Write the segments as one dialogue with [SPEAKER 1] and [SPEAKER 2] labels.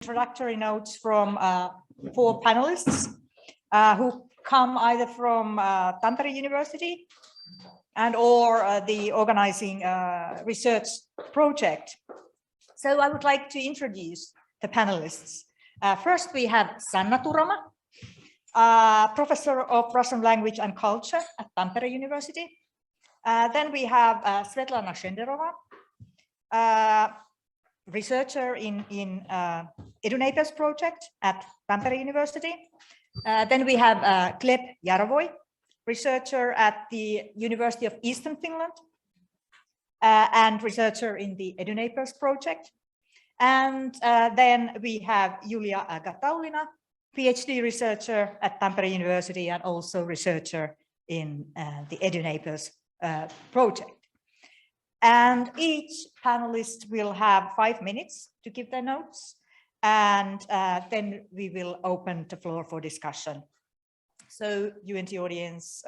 [SPEAKER 1] introductory notes from 4 panelists who come either from Tampere University and or the organizing research project. So I would like to introduce the panelists. First we have Sanna Turoma, professor of Russian language and culture at Tampere University. Then we have Svetlana Shenderova, researcher in EDUneighbours project at Tampere University. Then we have Gleb Yarovoy, researcher at the University of Eastern Finland and researcher in the EDUneighbours project. And then we have Iuliia Gataulina, PhD researcher at Tampere University and also researcher in the EDUneighbours project. And each panelist will have 5 minutes to give their notes, and then we will open the floor for discussion. So you in the audience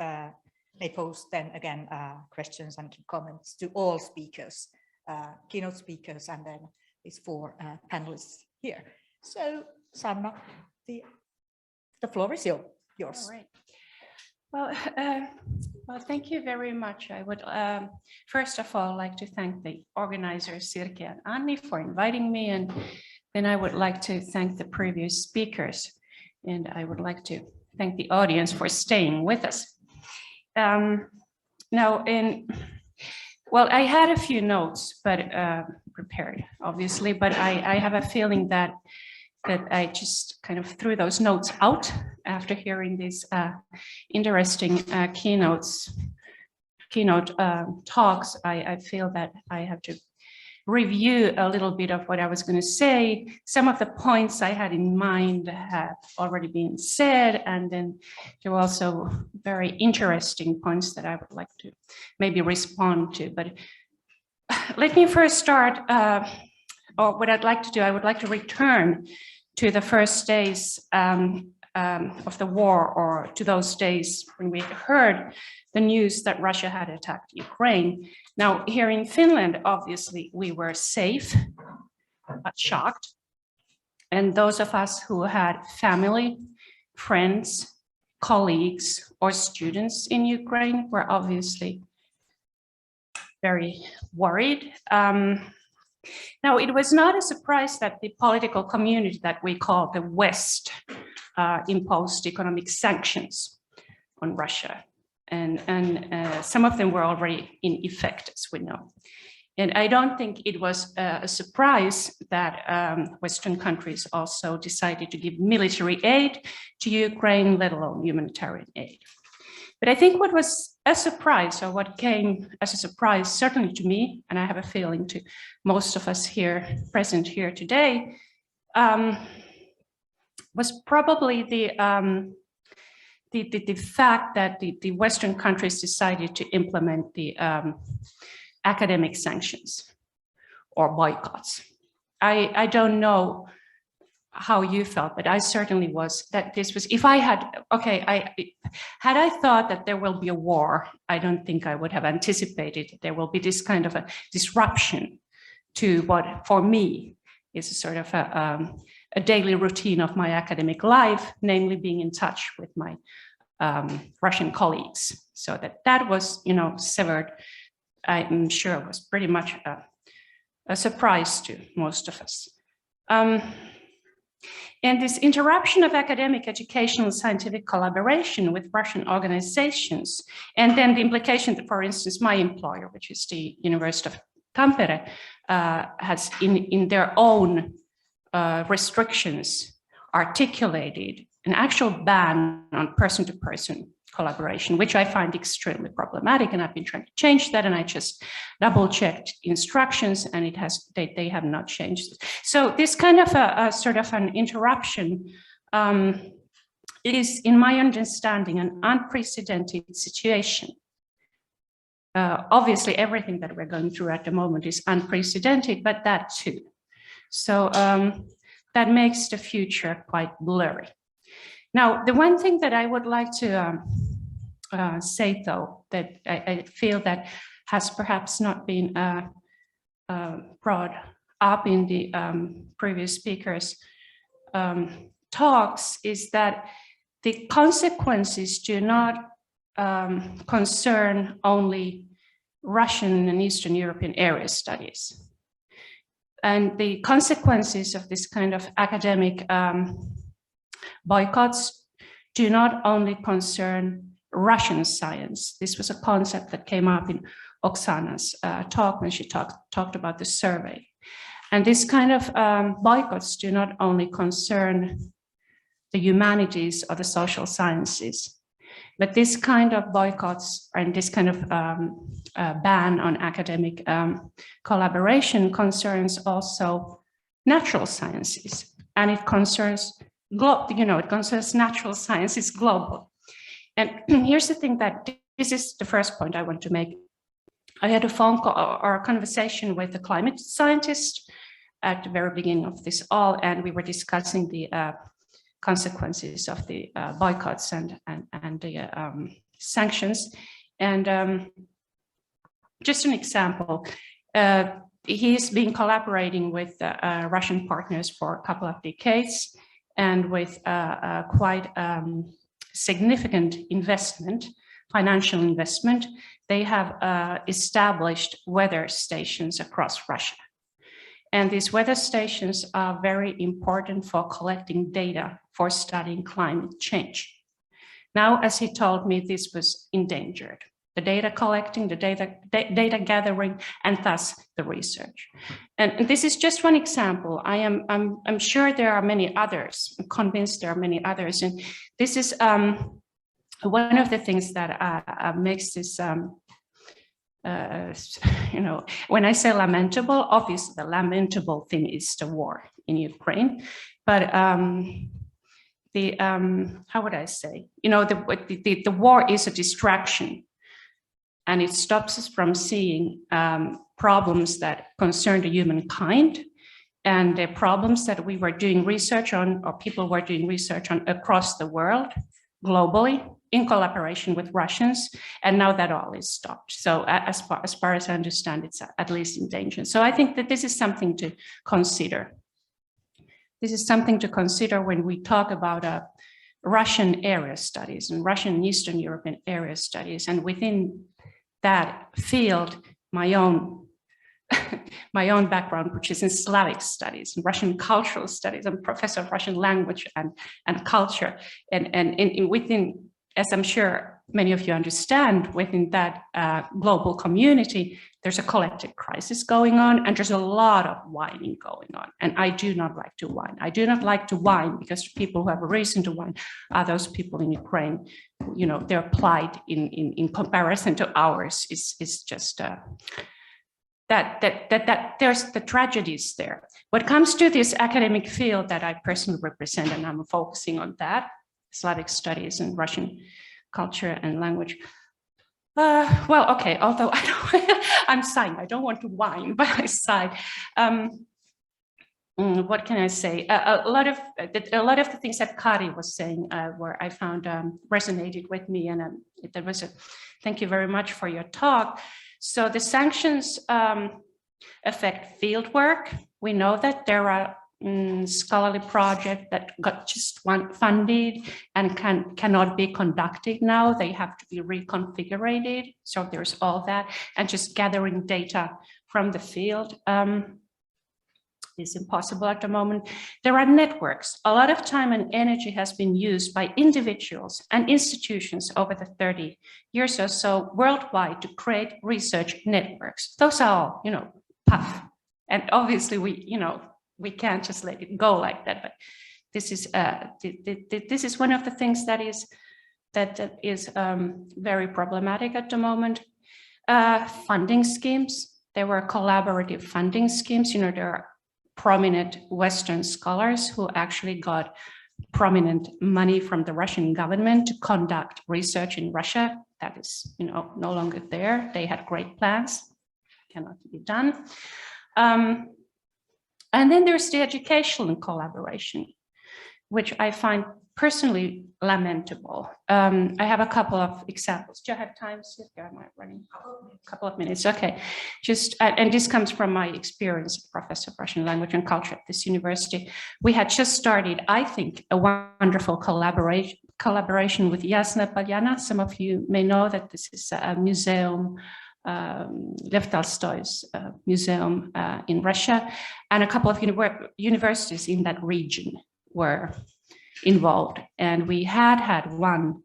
[SPEAKER 1] may post then again questions and comments to all speakers, keynote speakers, and then these 4 panelists here. So Sanna, the floor is yours.
[SPEAKER 2] All right. Well, thank you very much. I would first of all like to thank the organizers Sirke and Anni for inviting me, and then I would like to thank the previous speakers, and I would like to thank the audience for staying with us. Well, I had a few notes, but prepared, obviously, but I have a feeling that I just kind of threw those notes out after hearing these interesting keynote talks. I feel that I have to review a little bit of what I was going to say. Some of the points I had in mind have already been said, and then there were also very interesting points that I would like to maybe respond to. But let me first start, or what I'd like to do, I would like to return to the first days of the war, or to those days when we heard the news that Russia had attacked Ukraine. Now, here in Finland, obviously, we were safe, but shocked. And those of us who had family, friends, colleagues, or students in Ukraine were obviously very worried. Now, it was not a surprise that the political community that we call the West imposed economic sanctions on Russia. And some of them were already in effect, as we know. And I don't think it was a surprise that Western countries also decided to give military aid to Ukraine, let alone humanitarian aid. But I think what was a surprise, or what came as a surprise, certainly to me, and I have a feeling to most of us here present here today, was probably the fact that the Western countries decided to implement the academic sanctions or boycotts. I don't know how you felt, but I certainly was, that this was, if I had, had I thought that there will be a war, I don't think I would have anticipated there will be this kind of a disruption to what for me is a sort of a daily routine of my academic life, namely being in touch with my Russian colleagues. So that was, severed, I'm sure was pretty much a surprise to most of us. And this interruption of academic, educational, and scientific collaboration with Russian organizations, and then the implication that, for instance, my employer, which is the University of Tampere, has in their own restrictions articulated an actual ban on person-to-person collaboration, which I find extremely problematic, and I've been trying to change that, and I just double-checked instructions, and they have not changed it. So this kind of a sort of an interruption is, in my understanding, an unprecedented situation. Obviously, everything that we're going through at the moment is unprecedented, but that too. So that makes the future quite blurry. Now, the one thing that I would like to say, though, that I feel that has perhaps not been brought up in the previous speakers' talks is that the consequences do not concern only Russian and Eastern European area studies. And the consequences of this kind of academic boycotts do not only concern Russian science. This was a concept that came up in Oksana's talk when she talked about the survey. And this kind of boycotts do not only concern the humanities or the social sciences, but this kind of boycotts and this kind of ban on academic collaboration concerns also natural sciences, and it concerns it concerns natural sciences globally. And here's the thing, that this is the first point I want to make. I had a phone call or a conversation with a climate scientist at the very beginning of this all, and we were discussing the consequences of the boycotts and the sanctions. And just an example, he's been collaborating with Russian partners for a couple of decades, and with quite significant investment, financial investment, they have established weather stations across Russia. And these weather stations are very important for collecting data for studying climate change. Now, as he told me, this was endangered. The data collecting, the data gathering, and thus the research. And this is just one example. I'm sure there are many others. I'm convinced there are many others. And this is one of the things that makes this, when I say lamentable, obviously the lamentable thing is the war in Ukraine. But how would I say? The war is a distraction. And it stops us from seeing problems that concern the humankind, and the problems that we were doing research on, or people were doing research on across the world, globally, in collaboration with Russians. And now that all is stopped. So as far as I understand, it's at least in danger. So I think that this is something to consider. This is something to consider when we talk about Russian area studies and Russian and Eastern European area studies. And within that field, my own background, which is in Slavic studies and Russian cultural studies. I'm professor of Russian language and culture. And within, as I'm sure many of you understand, within that global community, there's a collective crisis going on, and there's a lot of whining going on. And I do not like to whine. I do not like to whine because people who have a reason to whine are those people in Ukraine. Their plight in comparison to ours is just that there's the tragedies there. What comes to this academic field that I personally represent, and I'm focusing on that, Slavic studies and Russian culture and language. Well, okay, although I'm sighing, I don't want to whine, but I sigh. What can I say? A lot of the things that Kåre was saying were, I found, resonated with me, and that was thank you very much for your talk. So the sanctions affect field work. We know that there are scholarly projects that got just funded and cannot be conducted now. They have to be reconfigured. So there's all that, and just gathering data from the field is impossible at the moment. There are networks. A lot of time and energy has been used by individuals and institutions over the 30 years or so worldwide to create research networks. Those are all, tough. And obviously we can't just let it go like that. But this is one of the things that is very problematic at the moment. Funding schemes. There were collaborative funding schemes. There are prominent Western scholars who actually got prominent money from the Russian government to conduct research in Russia. That is, no longer there. They had great plans, cannot be done. And then there's the educational collaboration. which I find personally lamentable. I have a couple of examples. Do you have time, Sirka? Am I running? A couple of minutes. Okay. And this comes from my experience as professor of Russian language and culture at this university. We had just started, I think, a wonderful collaboration with Yasna Polyana. Some of you may know that this is a museum, Lev Tolstoy's museum in Russia, and a couple of universities in that region were involved. And we had one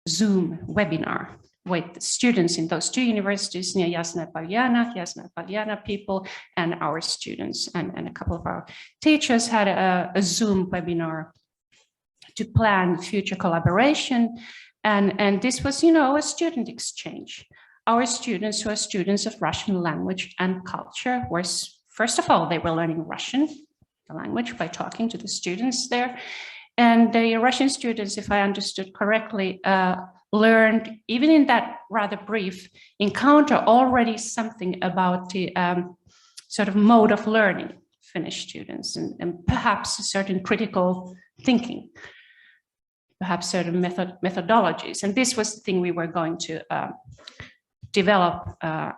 [SPEAKER 2] Zoom webinar with students in those two universities near Yasna Polyana people, and our students. And a couple of our teachers had a Zoom webinar to plan future collaboration. And this was, a student exchange. Our students, who are students of Russian language and culture, were, first of all, they were learning Russian, the language, by talking to the students there. And the Russian students, if I understood correctly, learned, even in that rather brief encounter, already something about the sort of mode of learning Finnish students, and perhaps a certain critical thinking, perhaps certain methodologies. And this was the thing we were going to develop as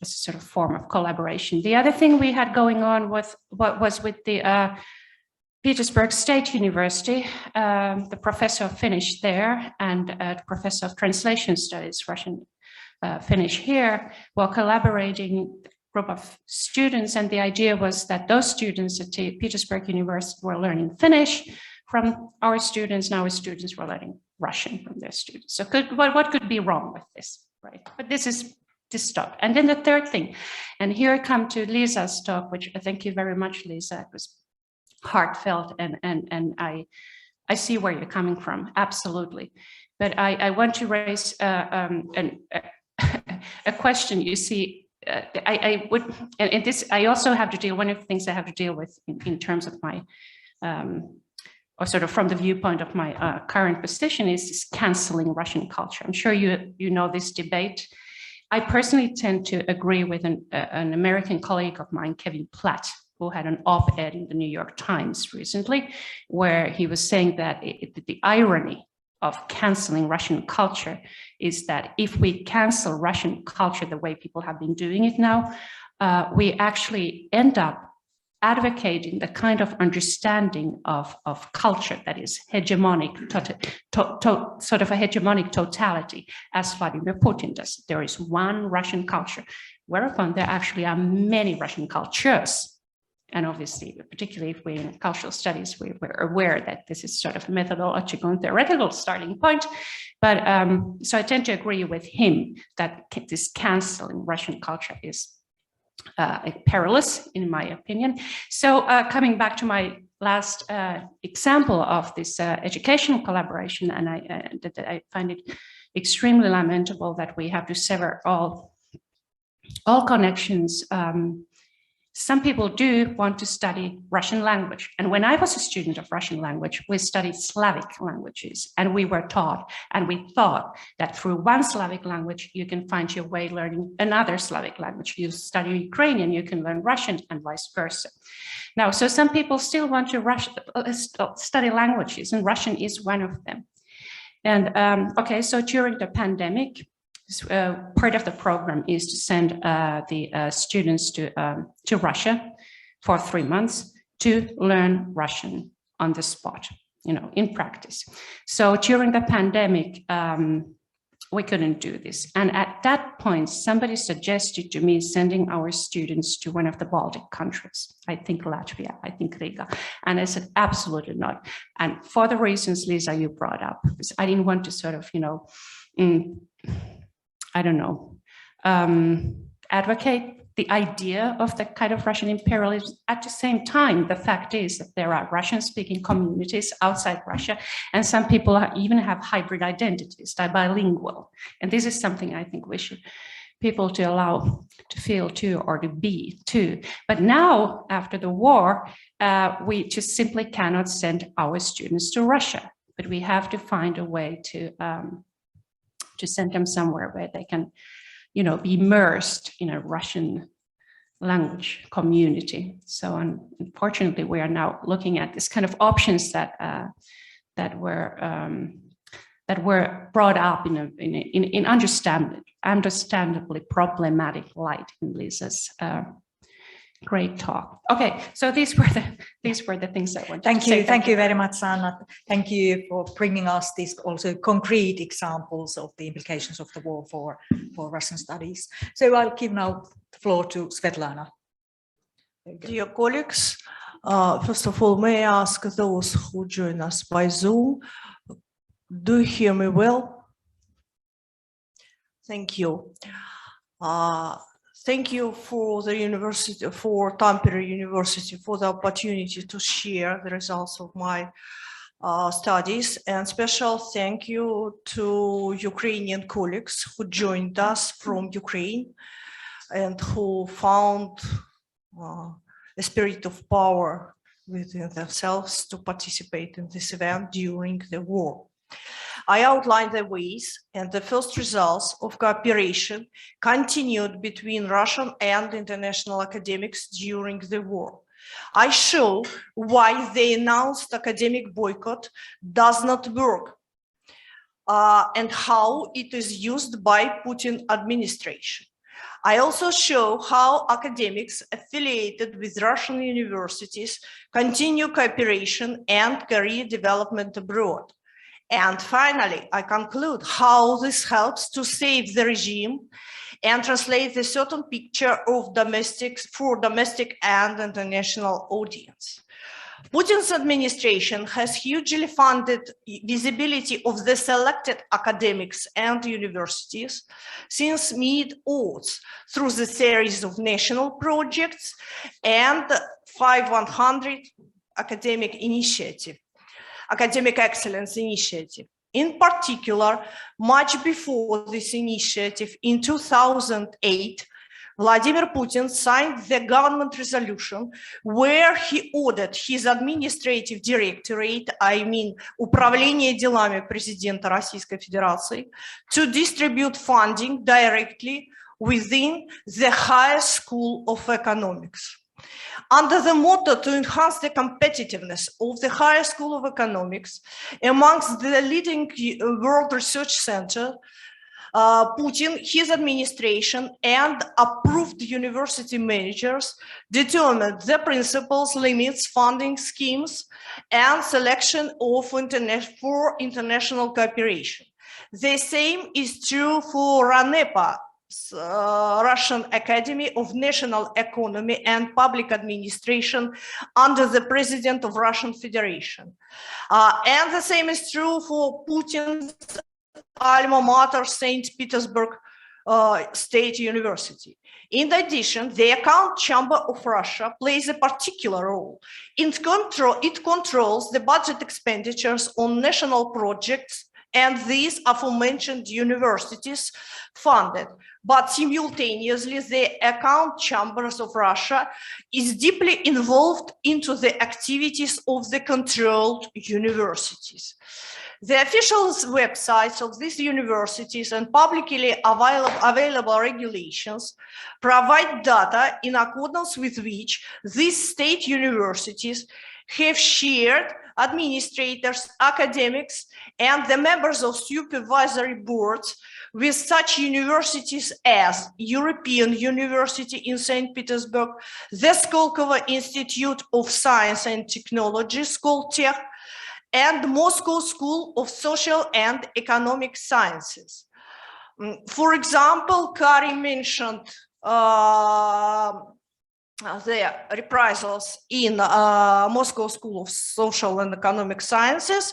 [SPEAKER 2] a sort of form of collaboration. The other thing we had going on was with the Petersburg State University, the professor of Finnish there and professor of translation studies, Russian Finnish here, were collaborating with a group of students. And the idea was that those students at the Petersburg University were learning Finnish from our students, and our students were learning Russian from their students. So what could be wrong with this, right? But this is this talk. And then the third thing, and here I come to Lisa's talk, which I thank you very much, Lisa. It was heartfelt, and I see where you're coming from, absolutely. But I want to raise a question. You see, I would, and this I also have to deal. One of the things I have to deal with in terms of my, or sort of from the viewpoint of my current position, is canceling Russian culture. I'm sure you know this debate. I personally tend to agree with an American colleague of mine, Kevin Platt, who had an op-ed in the New York Times recently, where he was saying that the irony of canceling Russian culture is that if we cancel Russian culture the way people have been doing it now, we actually end up advocating the kind of understanding of culture that is hegemonic, sort of a hegemonic totality, as Vladimir Putin does. There is one Russian culture, whereupon there actually are many Russian cultures. And obviously, particularly if we're in cultural studies, we're aware that this is sort of a methodological and theoretical starting point. But so I tend to agree with him that this canceling Russian culture is perilous, in my opinion. So coming back to my last example of this educational collaboration, and I find it extremely lamentable that we have to sever all connections. Some people do want to study Russian language. And when I was a student of Russian language, we studied Slavic languages, and we were taught, and we thought that through one Slavic language, you can find your way learning another Slavic language. You study Ukrainian, you can learn Russian, and vice versa. Now, so some people still want to study languages, and Russian is one of them. And okay, so during the pandemic, part of the program is to send the students to Russia for 3 months to learn Russian on the spot, in practice. So during the pandemic, we couldn't do this. And at that point, somebody suggested to me sending our students to one of the Baltic countries. I think Latvia, I think Riga. And I said, absolutely not. And for the reasons, Lisa, you brought up, because I didn't want to sort of, I don't know, advocate the idea of the kind of Russian imperialism. At the same time, the fact is that there are Russian-speaking communities outside Russia, and some people even have hybrid identities, they're bilingual. And this is something I think we should people to allow to feel too, or to be too. But now, after the war, we just simply cannot send our students to Russia, but we have to find a way to send them somewhere where they can, be immersed in a Russian language community. So unfortunately, we are now looking at this kind of options that were brought up in understandably problematic light in Lisa's great talk. Okay, so these were the things I wanted to say.
[SPEAKER 1] Thank you very much, Sanna. Thank you for bringing us these also concrete examples of the implications of the war for Russian studies. So I'll give now the floor to Svetlana.
[SPEAKER 3] Dear colleagues, first of all, may I ask those who join us by Zoom, do you hear me well? Thank you. Thank you for the university, for Tampere University, for the opportunity to share the results of my studies, and special thank you to Ukrainian colleagues who joined us from Ukraine and who found a spirit of power within themselves to participate in this event during the war. I outlined the ways and the first results of cooperation continued between Russian and international academics during the war. I show why the announced academic boycott does not work and how it is used by Putin administration. I also show how academics affiliated with Russian universities continue cooperation and career development abroad. And finally, I conclude how this helps to save the regime and translate a certain picture of domestic and international audience. Putin's administration has hugely funded visibility of the selected academics and universities since mid-aughts through the series of national projects and 5100 academic excellence initiative. In particular, much before this initiative in 2008, Vladimir Putin signed the government resolution where he ordered his administrative directorate, I mean, Управление делами президента Российской Федерации, to distribute funding directly within the Higher School of Economics. Under the motto to enhance the competitiveness of the Higher School of Economics amongst the leading world research centers, Putin, his administration, and approved university managers determined the principles, limits, funding schemes, and selection of for international cooperation. The same is true for RANEPA, Russian Academy of National Economy and Public Administration under the President of Russian Federation. And the same is true for Putin's alma mater, St. Petersburg State University. In addition, the Account Chamber of Russia plays a particular role. It controls the budget expenditures on national projects and these aforementioned universities funded, but simultaneously the Account Chambers of Russia is deeply involved into the activities of the controlled universities. The official websites of these universities and publicly available regulations provide data in accordance with which these state universities have shared administrators, academics, and the members of supervisory boards with such universities as European University in St. Petersburg, the Skolkovo Institute of Science and Technology, Skoltech, and Moscow School of Social and Economic Sciences. For example, Kåre mentioned the reprisals in Moscow School of Social and Economic Sciences,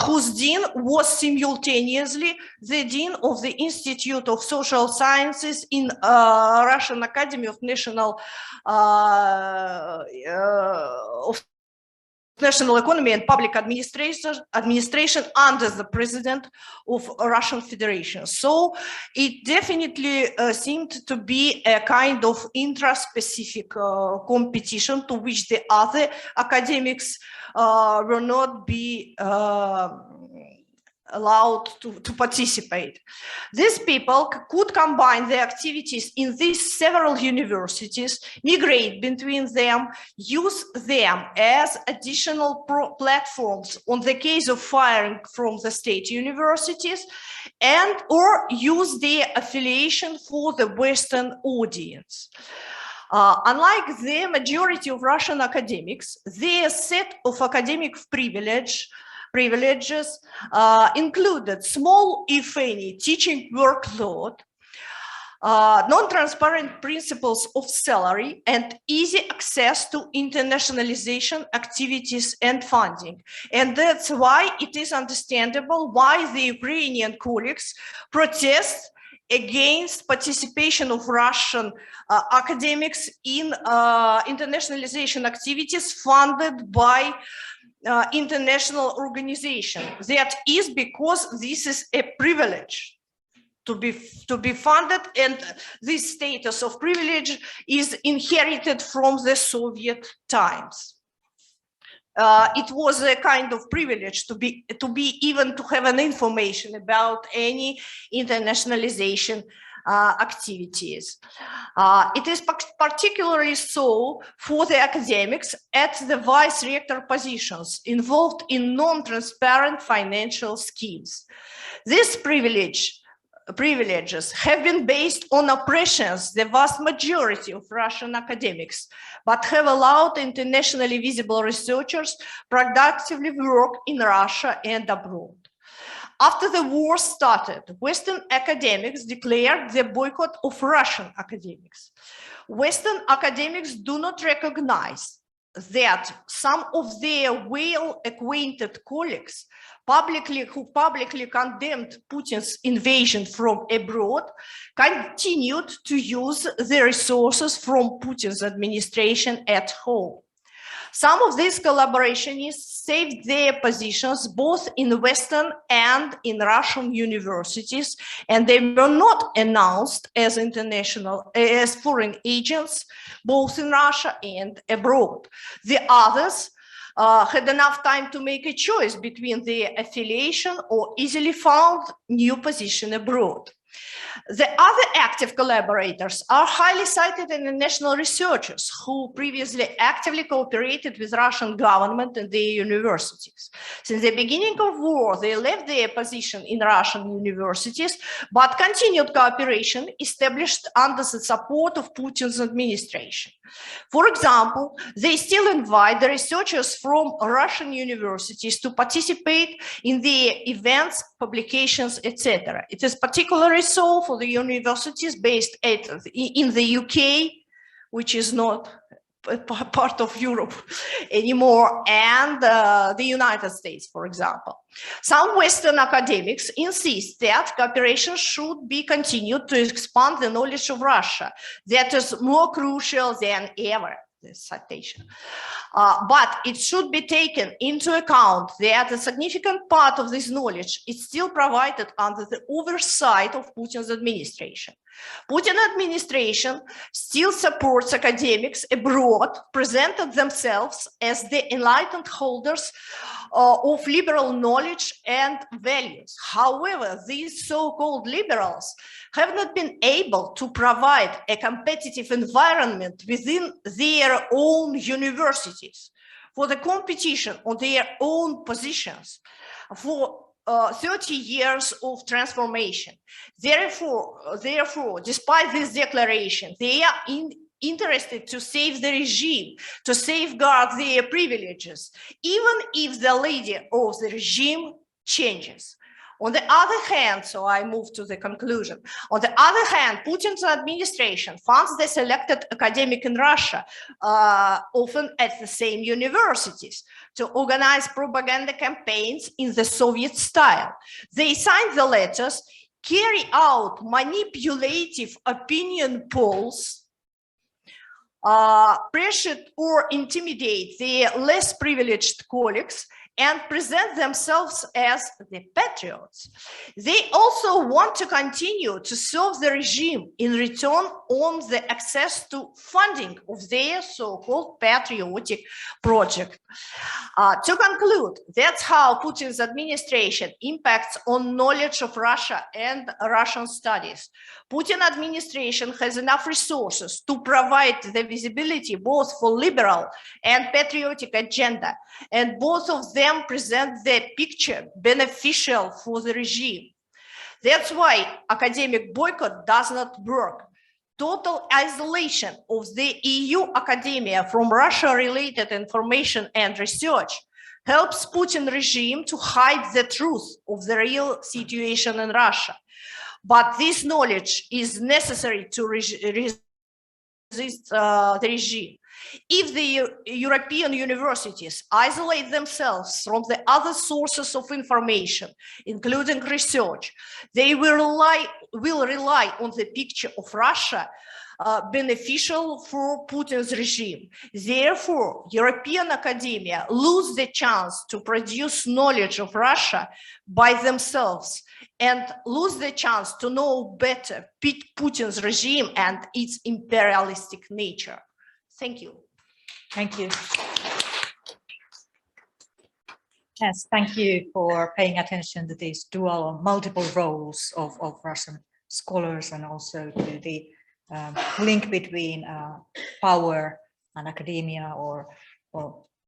[SPEAKER 3] whose dean was simultaneously the dean of the Institute of Social Sciences in Russian Academy of National Economy and Public Administration under the President of Russian Federation. So it definitely seemed to be a kind of intra-specific competition to which the other academics were not be allowed to participate. These people could combine their activities in these several universities, migrate between them, use them as additional platforms on the case of firing from the state universities, and or use their affiliation for the Western audience. Unlike the majority of Russian academics, their set of academic privileges included small, if any, teaching workload, non-transparent principles of salary, and easy access to internationalization activities and funding. And that's why it is understandable why the Ukrainian colleagues protest against participation of Russian academics in internationalization activities funded by international organization. That is because this is a privilege to be funded, and this status of privilege is inherited from the Soviet times. It was a kind of privilege to have an information about any internationalization activities. It is particularly so for the academics at the vice-rector positions involved in non-transparent financial schemes. These privileges have been based on oppressions the vast majority of Russian academics, but have allowed internationally visible researchers productively work in Russia and abroad. After the war started, Western academics declared the boycott of Russian academics. Western academics do not recognize that some of their well-acquainted colleagues who publicly condemned Putin's invasion from abroad continued to use the resources from Putin's administration at home. Some of these collaborationists saved their positions both in Western and in Russian universities, and they were not announced as foreign agents, both in Russia and abroad. The others had enough time to make a choice between their affiliation or easily found new position abroad. The other active collaborators are highly cited international researchers who previously actively cooperated with Russian government and their universities. Since the beginning of war, they left their position in Russian universities, but continued cooperation established under the support of Putin's administration. For example, they still invite the researchers from Russian universities to participate in their events, publications, etc. It is particularly so for the universities based in the UK, which is not a part of Europe anymore, and the United States, for example. Some Western academics insist that cooperation should be continued to expand the knowledge of Russia. That is more crucial than ever. This citation. But it should be taken into account that a significant part of this knowledge is still provided under the oversight of Putin's administration. Putin administration still supports academics abroad, presented themselves as the enlightened holders of liberal knowledge and values. However, these so-called liberals have not been able to provide a competitive environment within their own universities for the competition on their own positions for 30 years of transformation. Therefore, despite this declaration, they are interested to save the regime, to safeguard their privileges, even if the leader of the regime changes. On the other hand, so I move to the conclusion. On the other hand, Putin's administration funds the selected academic in Russia, often at the same universities, to organize propaganda campaigns in the Soviet style. They sign the letters, carry out manipulative opinion polls, pressure or intimidate their less privileged colleagues, and present themselves as the patriots. They also want to continue to serve the regime in return on the access to funding of their so-called patriotic project. To conclude, that's how Putin's administration impacts on knowledge of Russia and Russian studies. Putin administration has enough resources to provide the visibility both for liberal and patriotic agenda, and both of them present the picture beneficial for the regime. That's why academic boycott does not work. Total isolation of the EU academia from Russia-related information and research helps Putin regime to hide the truth of the real situation in Russia. But this knowledge is necessary to resist the regime. If the European universities isolate themselves from the other sources of information, including research, they will rely on the picture of Russia beneficial for Putin's regime. Therefore, European academia lose the chance to produce knowledge of Russia by themselves and lose the chance to know better Putin's regime and its imperialistic nature. Thank you.
[SPEAKER 1] Thank you. Yes, thank you for paying attention to these dual or multiple roles of Russian scholars, and also to the link between power and academia, or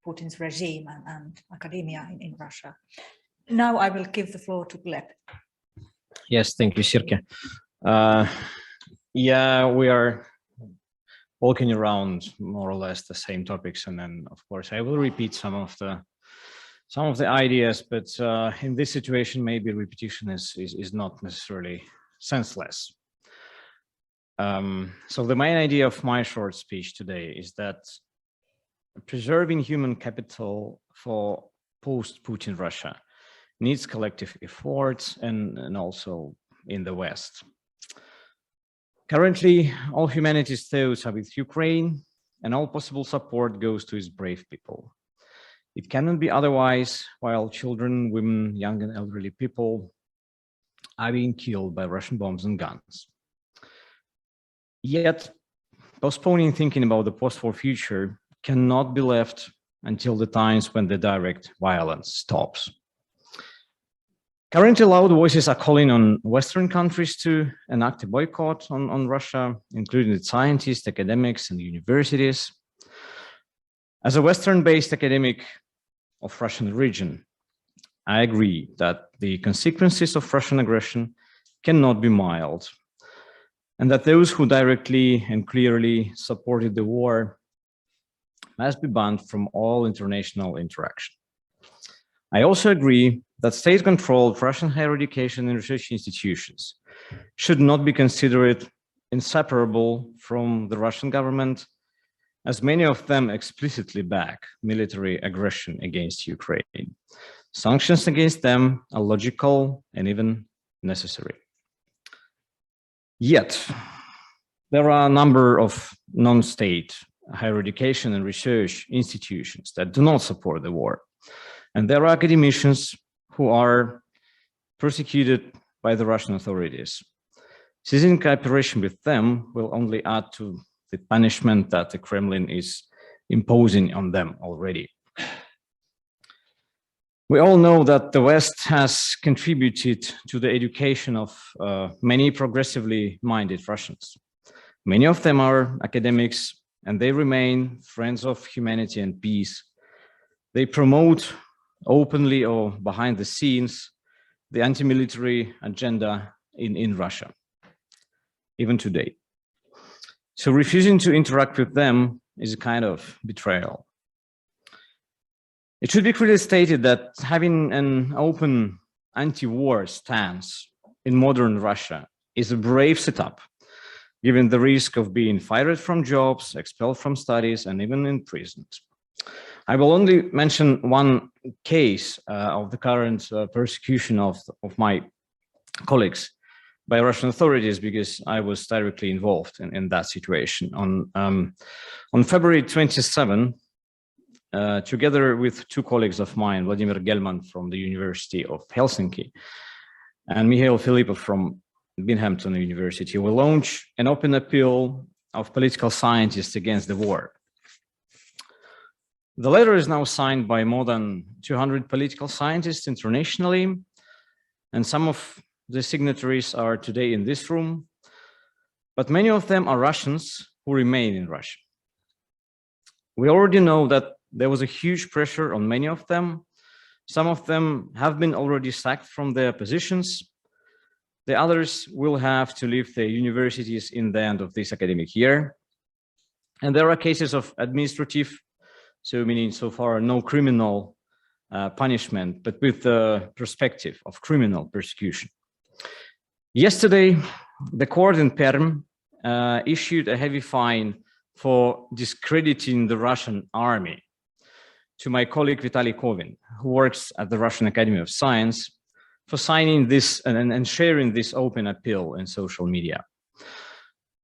[SPEAKER 1] Putin's regime and academia in Russia. Now I will give the floor to Gleb.
[SPEAKER 4] Yes, thank you, Sirke. Yeah, we are walking around more or less the same topics, and then of course I will repeat some of the ideas, but in this situation maybe repetition is not necessarily senseless. So the main idea of my short speech today is that preserving human capital for post-Putin Russia needs collective efforts, and also in the West. Currently, all humanity's thoughts are with Ukraine, and all possible support goes to its brave people. It cannot be otherwise while children, women, young and elderly people are being killed by Russian bombs and guns. Yet, postponing thinking about the post-war future cannot be left until the times when the direct violence stops. Currently, loud voices are calling on Western countries to enact a boycott on Russia, including its scientists, academics, and universities. As a Western-based academic of Russian origin, I agree that the consequences of Russian aggression cannot be mild, and that those who directly and clearly supported the war must be banned from all international interaction. I also agree that state-controlled Russian higher education and research institutions should not be considered inseparable from the Russian government, as many of them explicitly back military aggression against Ukraine. Sanctions against them are logical and even necessary. Yet, there are a number of non-state higher education and research institutions that do not support the war. And there are academicians who are persecuted by the Russian authorities. Ceasing cooperation with them will only add to the punishment that the Kremlin is imposing on them already. We all know that the West has contributed to the education of many progressively minded Russians. Many of them are academics, and they remain friends of humanity and peace. They promote openly or behind the scenes the anti-military agenda in Russia, even today. So refusing to interact with them is a kind of betrayal. It should be clearly stated that having an open anti-war stance in modern Russia is a brave setup, given the risk of being fired from jobs, expelled from studies, and even imprisoned. I will only mention one case of the current persecution of my colleagues by Russian authorities, because I was directly involved in that situation. On February 27, together with two colleagues of mine, Vladimir Gelman from the University of Helsinki and Mihail Filippov from Binghamton University, will launch an open appeal of political scientists against the war. The letter is now signed by more than 200 political scientists internationally, and some of the signatories are today in this room, but many of them are Russians who remain in Russia. We already know that there was a huge pressure on many of them. Some of them have been already sacked from their positions. The others will have to leave their universities in the end of this academic year. And there are cases of administrative, so meaning so far no criminal punishment, but with the perspective of criminal persecution. Yesterday, the court in Perm issued a heavy fine for discrediting the Russian army to my colleague Vitaly Kovin, who works at the Russian Academy of Science, for signing this and sharing this open appeal in social media.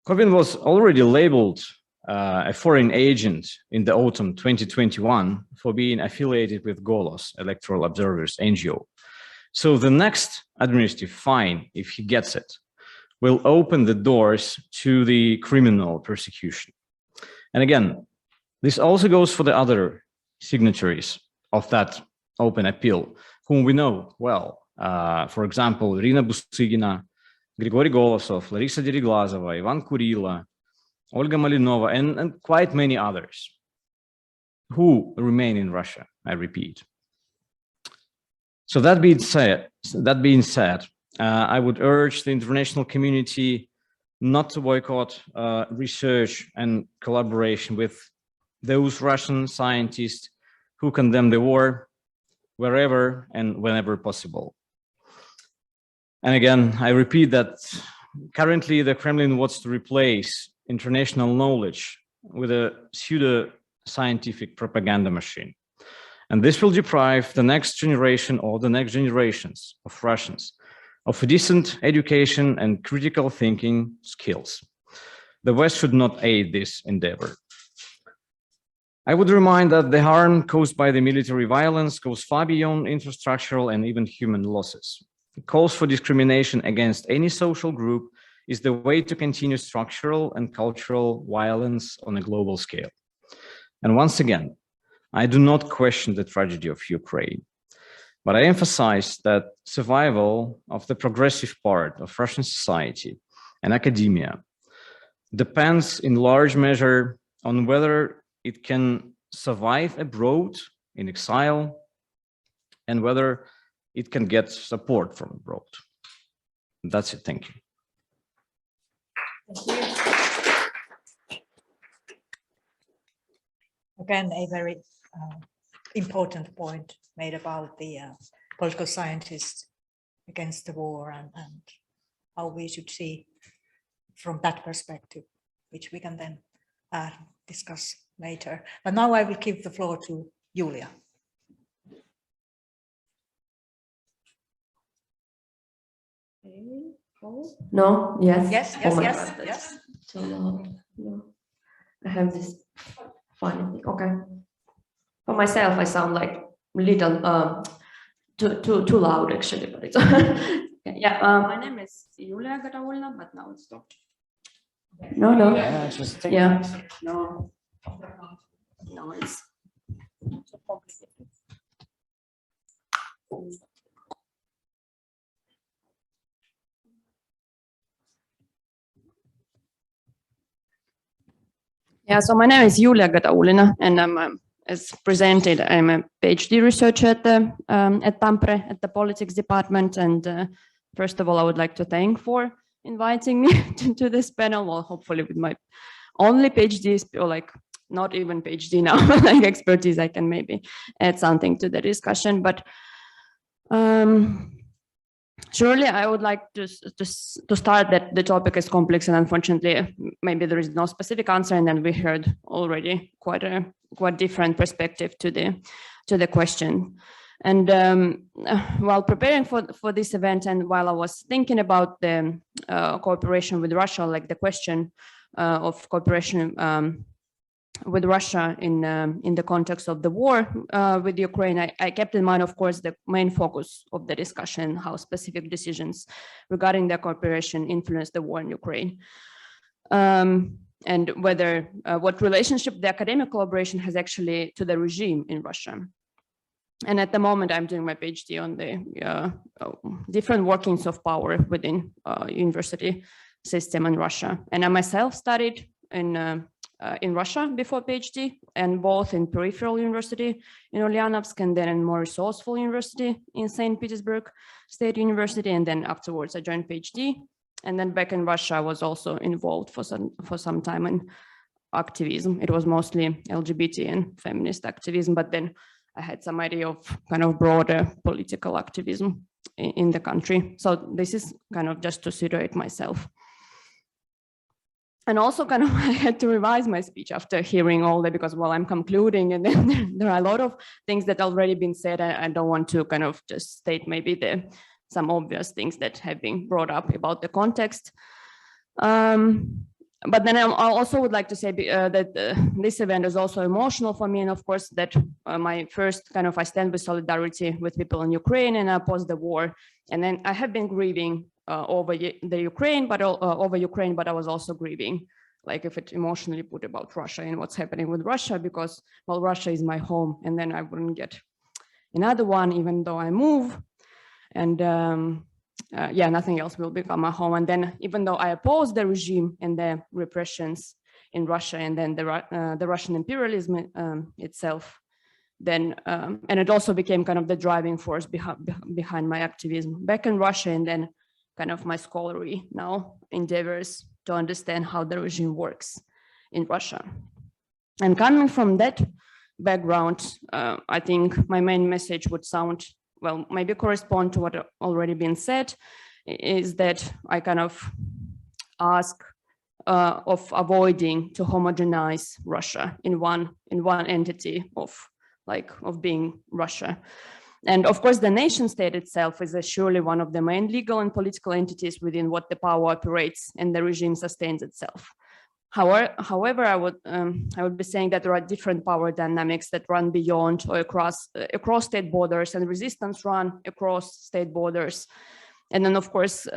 [SPEAKER 4] Kovin was already labeled a foreign agent in the autumn 2021 for being affiliated with Golos, Electoral Observers NGO. So the next administrative fine, if he gets it, will open the doors to the criminal persecution. And again, this also goes for the other signatories of that open appeal, whom we know well. For example, Irina Busygina, Grigory Golosov, Larisa Dereglazova, Ivan Kurila, Olga Malinova, and quite many others who remain in Russia, I repeat. So that being said, I would urge the international community not to boycott research and collaboration with those Russian scientists who condemn the war wherever and whenever possible. And again, I repeat that currently the Kremlin wants to replace international knowledge with a pseudo-scientific propaganda machine. And this will deprive the next generation or the next generations of Russians of a decent education and critical thinking skills. The West should not aid this endeavor. I would remind that the harm caused by the military violence goes far beyond infrastructural and even human losses. Calls for discrimination against any social group is the way to continue structural and cultural violence on a global scale. And once again, I do not question the tragedy of Ukraine, but I emphasize that survival of the progressive part of Russian society and academia depends in large measure on whether it can survive abroad in exile and whether it can get support from abroad. That's it. Thank you.
[SPEAKER 1] Again, a very important point made about the political scientists against the war and how we should see from that perspective, which we can then discuss later. But now I will give the floor to Iuliia.
[SPEAKER 5] No, yes.
[SPEAKER 1] Yes.
[SPEAKER 5] So no. I have this funny thing. Okay. For myself, I sound like little too loud actually, but it's yeah. My name is Iuliia Gataulina, but now it's stopped. No.
[SPEAKER 4] Yeah, just take
[SPEAKER 5] yeah.
[SPEAKER 4] it.
[SPEAKER 5] No, it's so complicated. Yeah, so my name is Iuliia Gataulina, and I'm, as presented, I'm a PhD researcher at Tampere at the politics department. And first of all, I would like to thank for inviting me to this panel. Well, hopefully with my only PhD, or like not even PhD now, like expertise, I can maybe add something to the discussion. But surely I would like to start that the topic is complex, and unfortunately, maybe there is no specific answer. And then we heard already quite different perspective to the question. And while preparing for this event, and while I was thinking about the cooperation with Russia, like the question of cooperation with Russia in the context of the war with Ukraine, I kept in mind, of course, the main focus of the discussion, how specific decisions regarding their cooperation influence the war in Ukraine, and whether what relationship the academic collaboration has actually to the regime in Russia. And at the moment, I'm doing my PhD on the different workings of power within university system in Russia. And I myself studied in Russia before PhD, and both in peripheral university in Ulyanovsk and then in more resourceful university in St. Petersburg State University. And then afterwards I joined PhD. And then back in Russia, I was also involved for some time in activism. It was mostly LGBT and feminist activism, but then I had some idea of kind of broader political activism in the country. So this is kind of just to situate myself. And also kind of I had to revise my speech after hearing all that, because, well, I'm concluding and then there are a lot of things that already been said. I don't want to kind of just state maybe some obvious things that have been brought up about the context. But then I also would like to say that this event is also emotional for me. And of course that my first kind of, I stand with solidarity with people in Ukraine and oppose the war. And then I have been grieving over the Ukraine, but I was also grieving, like if it emotionally put about Russia and what's happening with Russia, because, well, Russia is my home and then I wouldn't get another one, even though I move. And yeah, nothing else will become my home. And then even though I oppose the regime and the repressions in Russia and then the Russian imperialism itself, then, and it also became kind of the driving force behind my activism back in Russia, and then kind of my scholarly now endeavors to understand how the regime works in Russia. And coming from that background, I think my main message would sound, well, maybe correspond to what already been said, is that I kind of ask of avoiding to homogenize Russia in one entity of being Russia. And of course, the nation state itself is surely one of the main legal and political entities within what the power operates and the regime sustains itself. However, I would be saying that there are different power dynamics that run beyond or across state borders, and resistance run across state borders. And then, of course,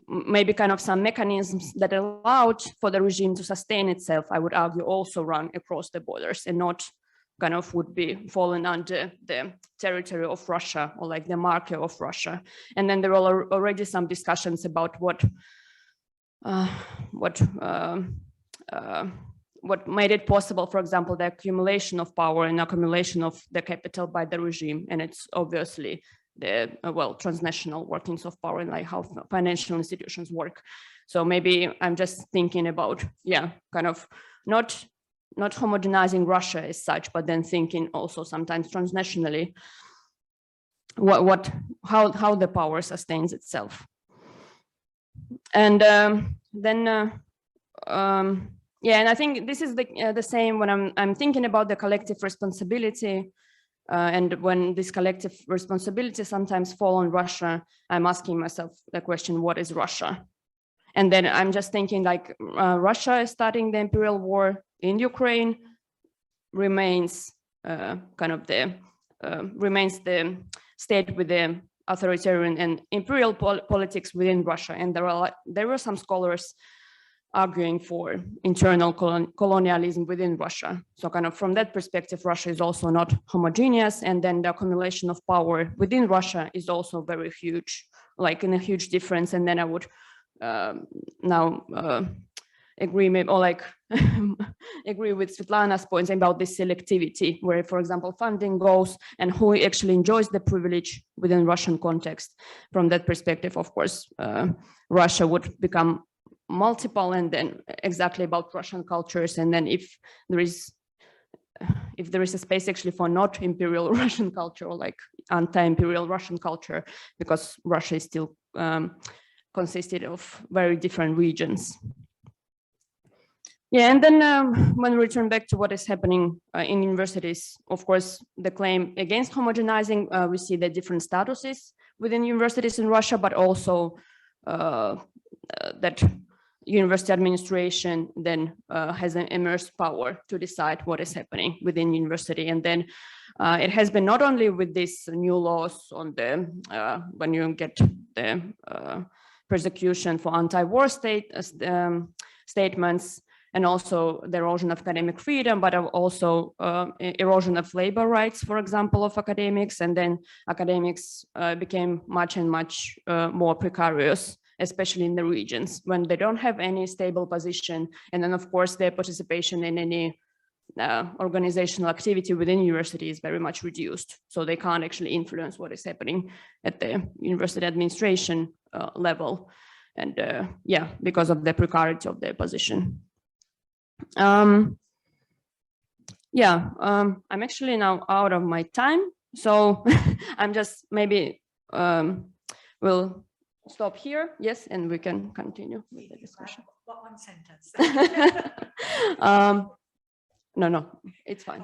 [SPEAKER 5] maybe kind of some mechanisms that allowed for the regime to sustain itself, I would argue, also run across the borders and not kind of would be fallen under the territory of Russia or like the marker of Russia. And then there are already some discussions about what made it possible, for example, the accumulation of power and accumulation of the capital by the regime. And it's obviously the, transnational workings of power and like how financial institutions work. So maybe I'm just thinking about, kind of not homogenizing Russia as such, but then thinking also sometimes transnationally how the power sustains itself. And and I think this is the same when I'm thinking about the collective responsibility, and when this collective responsibility sometimes fall on Russia, I'm asking myself the question, what is Russia? And then I'm just thinking like Russia is starting the imperial war in Ukraine, remains remains the state with the authoritarian and imperial politics within Russia. And there were some scholars arguing for internal colonialism within Russia. So kind of from that perspective, Russia is also not homogeneous. And then the accumulation of power within Russia is also very huge, like in a huge difference. And then I would now agree agree with Svetlana's points about this selectivity, where, for example, funding goes and who actually enjoys the privilege within Russian context. From that perspective, of course, Russia would become multiple, and then exactly about Russian cultures. And then if there is a space actually for not imperial Russian culture or like anti-imperial Russian culture, because Russia is still consisted of very different regions. Yeah, and then when we return back to what is happening in universities, of course, the claim against homogenizing, we see the different statuses within universities in Russia, but also that university administration then has an immense power to decide what is happening within university. And then it has been not only with these new laws on the when you get the persecution for anti-war statements, and also the erosion of academic freedom, but also erosion of labor rights, for example, of academics. And then academics became much more precarious, especially in the regions when they don't have any stable position. And then, of course, their participation in any organizational activity within university is very much reduced. So they can't actually influence what is happening at the university administration level. And yeah, because of the precarity of their position. I'm actually now out of my time. So I'm just maybe we'll stop here. Yes, and we can continue with the discussion.
[SPEAKER 1] One sentence.
[SPEAKER 5] No, it's fine.